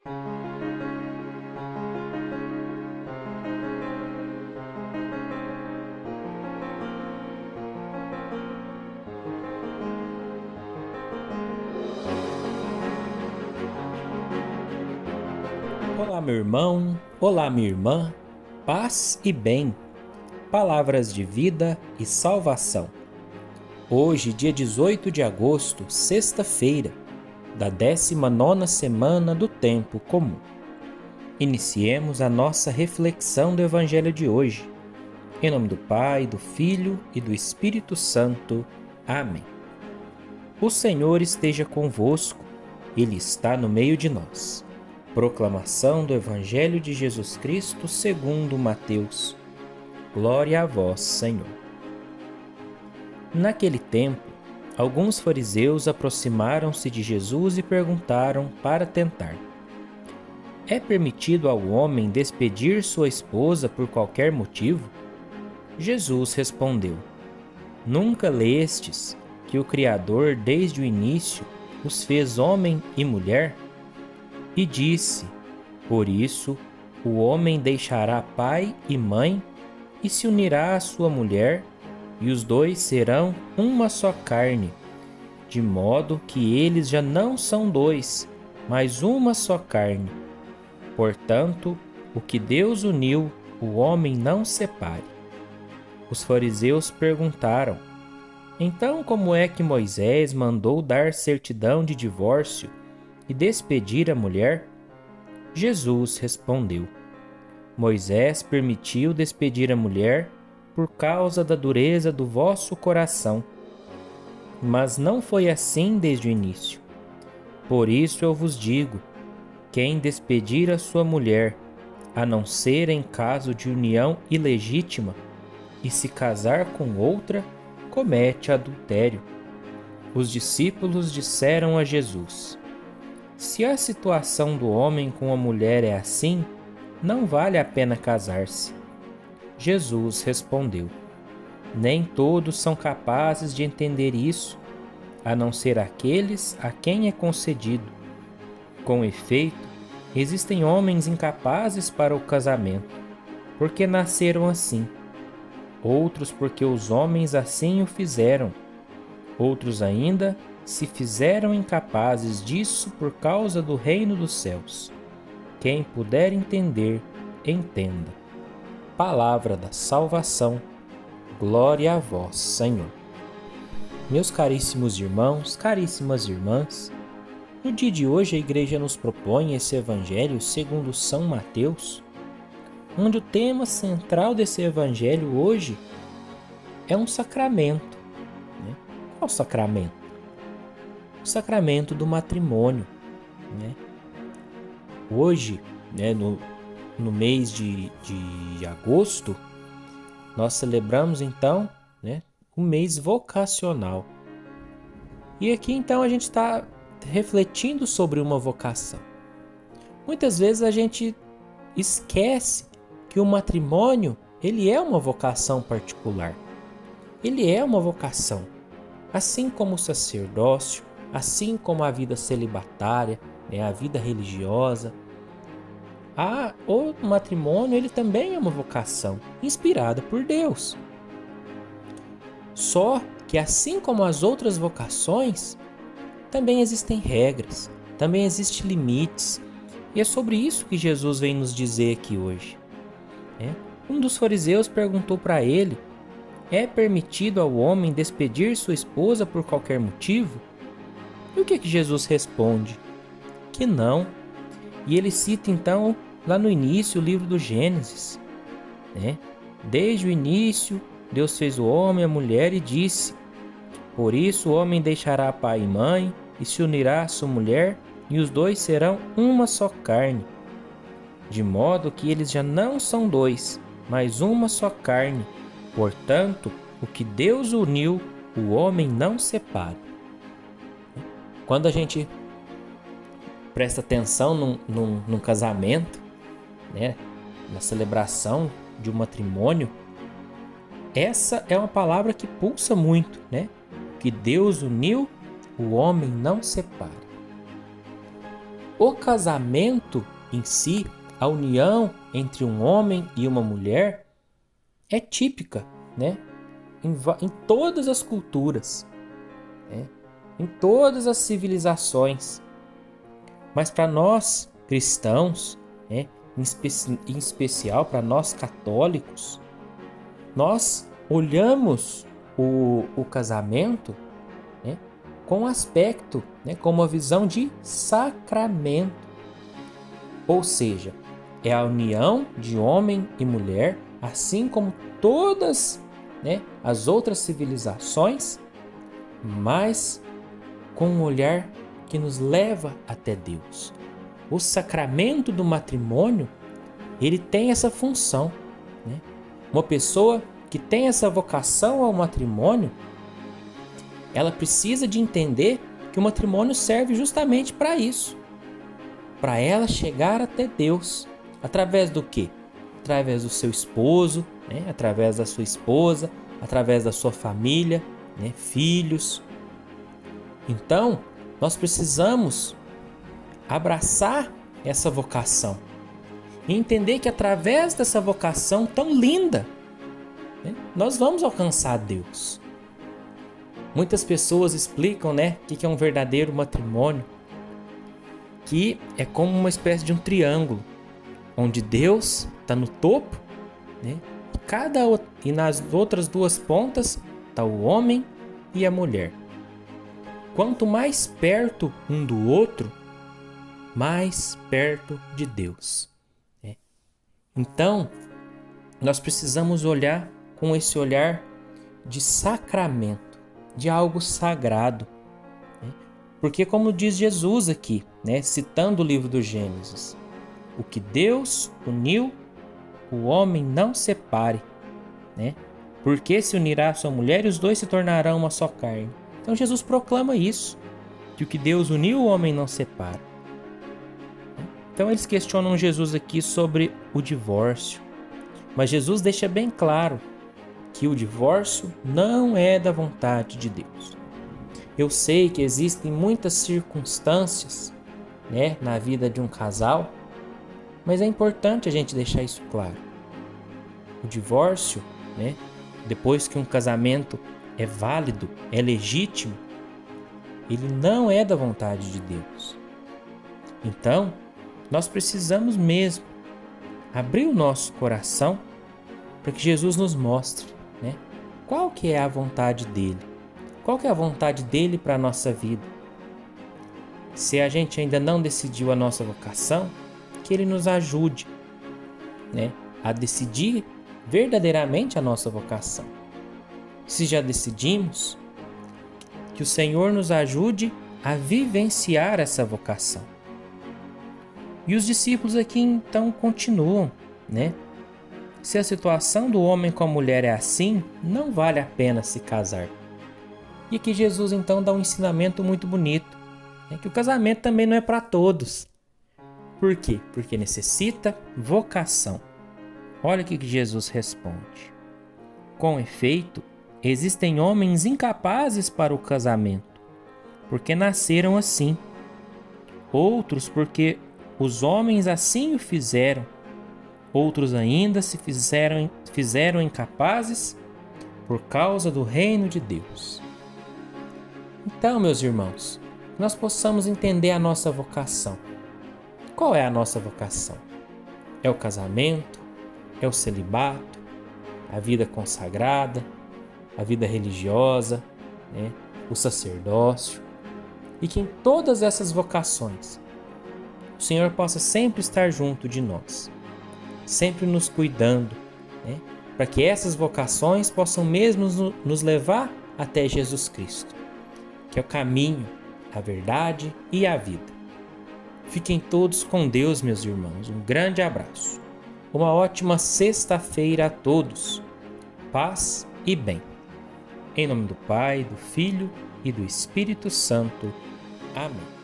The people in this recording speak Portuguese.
Olá, meu irmão, olá, minha irmã, paz e bem, palavras de vida e salvação. Hoje, dia 18 de agosto, sexta-feira, da 19ª semana do Tempo Comum. Iniciemos a nossa reflexão do Evangelho de hoje. Em nome do Pai, do Filho e do Espírito Santo. Amém. O Senhor esteja convosco, Ele está no meio de nós. Proclamação do Evangelho de Jesus Cristo segundo Mateus. Glória a vós, Senhor. Naquele tempo, alguns fariseus aproximaram-se de Jesus e perguntaram para tentar: é permitido ao homem despedir sua esposa por qualquer motivo? Jesus respondeu: nunca lestes que o Criador desde o início os fez homem e mulher? E disse: por isso, o homem deixará pai e mãe e se unirá à sua mulher, e os dois serão uma só carne, de modo que eles já não são dois, mas uma só carne. Portanto, o que Deus uniu, o homem não separe. Os fariseus perguntaram: então como é que Moisés mandou dar certidão de divórcio e despedir a mulher? Jesus respondeu: Moisés permitiu despedir a mulher por causa da dureza do vosso coração. Mas não foi assim desde o início. Por isso eu vos digo: quem despedir a sua mulher, a não ser em caso de união ilegítima, e se casar com outra, comete adultério. Os discípulos disseram a Jesus: se a situação do homem com a mulher é assim, não vale a pena casar-se. Jesus respondeu: nem todos são capazes de entender isso, a não ser aqueles a quem é concedido. Com efeito, existem homens incapazes para o casamento, porque nasceram assim. Outros porque os homens assim o fizeram. Outros ainda se fizeram incapazes disso por causa do reino dos céus. Quem puder entender, entenda. Palavra da salvação. Glória a vós, Senhor. Meus caríssimos irmãos, caríssimas irmãs, no dia de hoje a Igreja nos propõe esse Evangelho segundo São Mateus, onde o tema central desse Evangelho hoje é um sacramento. Qual sacramento? O sacramento do matrimônio. Hoje, no mês de agosto, nós celebramos então o mês vocacional. E aqui então a gente está refletindo sobre uma vocação. Muitas vezes a gente esquece que o matrimônio ele é uma vocação particular. Ele é uma vocação. Assim como o sacerdócio, assim como a vida celibatária, a vida religiosa, o matrimônio ele também é uma vocação inspirada por Deus. Só que assim como as outras vocações, também existem regras, também existem limites. E é sobre isso que Jesus vem nos dizer aqui hoje. Um dos fariseus perguntou para ele: é permitido ao homem despedir sua esposa por qualquer motivo? E o que Jesus responde? Que não. E ele cita então, lá no início, o livro do Gênesis. Desde o início, Deus fez o homem e a mulher e disse: por isso o homem deixará pai e mãe e se unirá à sua mulher, e os dois serão uma só carne. De modo que eles já não são dois, mas uma só carne. Portanto, o que Deus uniu, o homem não separa. Quando a gente presta atenção num casamento, na celebração de um matrimônio, essa é uma palavra que pulsa muito, que Deus uniu, o homem não separa. o casamento em si, a união entre um homem e uma mulher, é típica, né? Em todas as culturas, né? Em todas as civilizações. Mas para nós cristãos, né? Em especial para nós católicos, nós olhamos o casamento, né, com um aspecto, né, com uma visão de sacramento. Ou seja, é a união de homem e mulher, assim como todas, né, as outras civilizações, mas com um olhar que nos leva até Deus. O sacramento do matrimônio, ele tem essa função, né? Uma pessoa que tem essa vocação ao matrimônio, ela precisa de entender que o matrimônio serve justamente para isso, para ela chegar até Deus. Através do quê? Através do seu esposo, né? Através da sua esposa, através da sua família, né? Filhos. Então, nós precisamos abraçar essa vocação e entender que através dessa vocação tão linda, né, nós vamos alcançar Deus. Muitas pessoas explicam, né, o que é um verdadeiro matrimônio, que é como uma espécie de um triângulo, onde Deus está no topo, né, e nas outras duas pontas está o homem e a mulher. Quanto mais perto um do outro, mais perto de Deus. Então, nós precisamos olhar com esse olhar de sacramento, de algo sagrado. Porque como diz Jesus aqui, né, citando o livro do Gênesis, o que Deus uniu, o homem não separe, né? Porque se unirá a sua mulher e os dois se tornarão uma só carne. Então Jesus proclama isso, que o que Deus uniu, o homem não separa. Então eles questionam Jesus aqui sobre o divórcio, mas Jesus deixa bem claro que o divórcio não é da vontade de Deus. Eu sei que existem muitas circunstâncias, né, na vida de um casal, mas é importante a gente deixar isso claro. O divórcio, né, depois que um casamento é válido, é legítimo, ele não é da vontade de Deus. Então, nós precisamos mesmo abrir o nosso coração para que Jesus nos mostre, né, qual que é a vontade dele. Qual que é a vontade dele para a nossa vida? Se a gente ainda não decidiu a nossa vocação, que ele nos ajude, né, a decidir verdadeiramente a nossa vocação. Se já decidimos, que o Senhor nos ajude a vivenciar essa vocação. E os discípulos aqui então continuam, né? Se a situação do homem com a mulher é assim, não vale a pena se casar. E aqui Jesus então dá um ensinamento muito bonito, né? Que o casamento também não é para todos. Por quê? Porque necessita vocação. Olha o que Jesus responde. Com efeito, existem homens incapazes para o casamento, porque nasceram assim. Outros porque os homens assim o fizeram. Outros ainda se fizeram incapazes por causa do reino de Deus. Então, meus irmãos, nós possamos entender a nossa vocação. Qual é a nossa vocação? É o casamento? É o celibato? A vida consagrada? A vida religiosa? Né? O sacerdócio? E que em todas essas vocações o Senhor possa sempre estar junto de nós, sempre nos cuidando, né? Para que essas vocações possam mesmo nos levar até Jesus Cristo, que é o caminho, a verdade e a vida. Fiquem todos com Deus, meus irmãos. Um grande abraço. Uma ótima sexta-feira a todos. Paz e bem. Em nome do Pai, do Filho e do Espírito Santo. Amém.